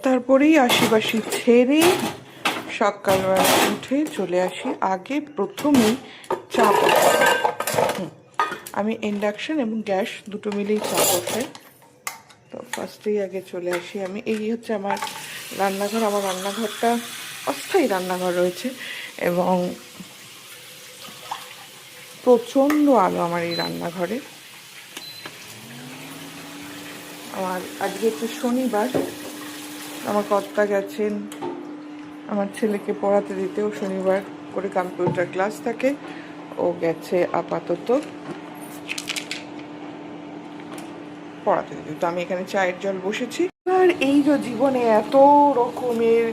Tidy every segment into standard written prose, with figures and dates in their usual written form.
তারপরেই আশিবাসি ছেড়ে সকালবেলা উঠে চলে আসি আগে প্রথমেই চা বসাতে। আমি ইন্ডাকশন এবং গ্যাস দুটো মিলেই চা বসাই। তো ফার্স্টেই আগে চলে আসি আমি, এই হচ্ছে আমার রান্নাঘর। আমার রান্নাঘরটা অস্থায়ী রান্নাঘর রয়েছে এবং প্রচণ্ড আলো আমার এই রান্নাঘরে। আমার আজকে হচ্ছে শনিবার, আমার কর্তা গেছেন আমার ছেলেকে পড়াতে দিতেও, শনিবার করে কম্পিউটার ক্লাস থাকে, ও গেছে আপাতত পড়াতে দিতে। তো আমি এখানে চায়ের জল বসেছি। আর এই যে জীবনে এত রকমের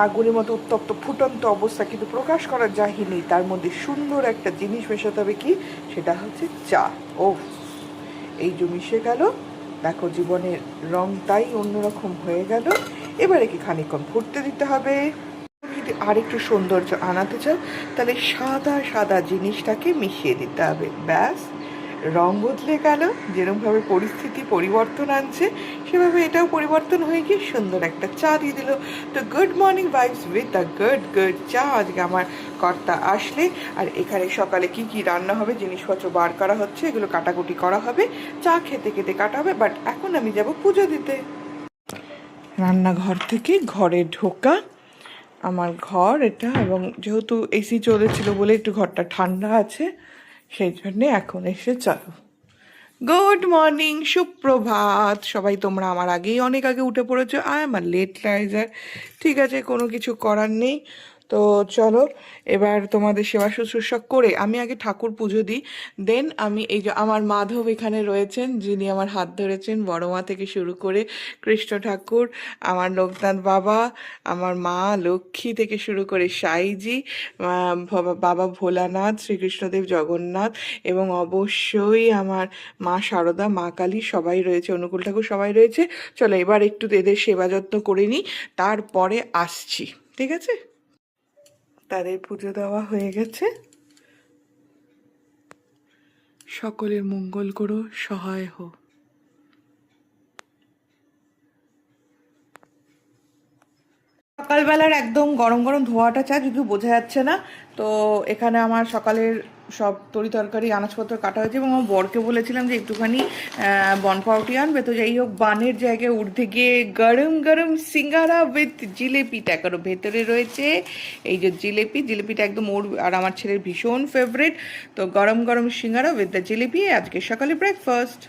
আগুনের মতো উত্তপ্ত ফুটন্ত অবস্থা, কিন্তু প্রকাশ করার জাহিনি, তার মধ্যে সুন্দর একটা জিনিস মেশাতে হবে, কি সেটা হচ্ছে চা। ও এই যে মিশে গেল, দেখো জীবনের রংটাই অন্যরকম হয়ে গেল। এবারে কি খানিকক্ষণ ফুটতে দিতে হবে। যদি আরেকটু সৌন্দর্য আনাতে চাও তাহলে সাদা সাদা জিনিসটাকে মিশিয়ে দিতে হবে, ব্যাস রং বদলে গেল। যেরকমভাবে পরিস্থিতি পরিবর্তন আনছে সেভাবে এটাও পরিবর্তন হয়ে গিয়ে সুন্দর একটা চা দিয়ে দিল। তো good morning vibes with the good চা। আজকে আমার কর্তা আসলে, আর এখানে সকালে কি কি রান্না হবে জিনিসপত্র বার করা হচ্ছে, এগুলো কাটাকুটি করা হবে, চা খেতে খেতে কাটা হবে। বাট এখন আমি যাব পুজো দিতে। রান্নাঘর থেকে ঘরে ঢোকা, আমার ঘর এটা, এবং যেহেতু এসি চলেছিল বলে একটু ঘরটা ঠান্ডা আছে, সেই জন্যে এখন এসে চলো। গুড মর্নিং, সুপ্রভাত সবাই। তোমরা আমার আগেই অনেক আগে উঠে পড়েছো, I am a late riser. ঠিক আছে, কোনো কিছু করার নেই। তো চলো এবার তোমাদের সেবা শুশ্রূষা করে আমি আগে ঠাকুর পুজো দিই, দেন আমি এই যে আমার মাধব এখানে রয়েছেন, যিনি আমার হাত ধরেছেন, বড় মা থেকে শুরু করে কৃষ্ণ ঠাকুর, আমার লোকনাথ বাবা, আমার মা লক্ষ্মী থেকে শুরু করে সাইজি, বাবা ভোলানাথ, শ্রীকৃষ্ণদেব, জগন্নাথ, এবং অবশ্যই আমার মা শারদা, মা কালী, সবাই রয়েছে, অনুকূল ঠাকুর সবাই রয়েছে। চলো এবার একটু এদের সেবা যত্ন করে নিই, তারপরে আসছি, ঠিক আছে? তাদের পুজো দেওয়া হয়ে গেছে। সকলের মঙ্গল করো, সহায় হো। সকালবেলার একদম গরম গরম ধোয়াটা চা, যদিও বোঝা যাচ্ছে না। তো এখানে আমার সকালের সব তরি তরকারি আনাজপত্র কাটা হয়েছে, এবং আমার বরকে বলেছিলাম যে একটুখানি বনপাউটি আনবে। তো যাই হোক, বানের জায়গায় উঠতে গিয়ে গরম গরম সিঙ্গারা উইথ জিলেপিটা করো, ভেতরে রয়েছে এই যে জিলেপিটা একদম ওর আর আমার ছেলের ভীষণ ফেভারিট। তো গরম গরম সিঙ্গারা উইথ দ্য জিলেপি আজকে সকালে ব্রেকফাস্ট।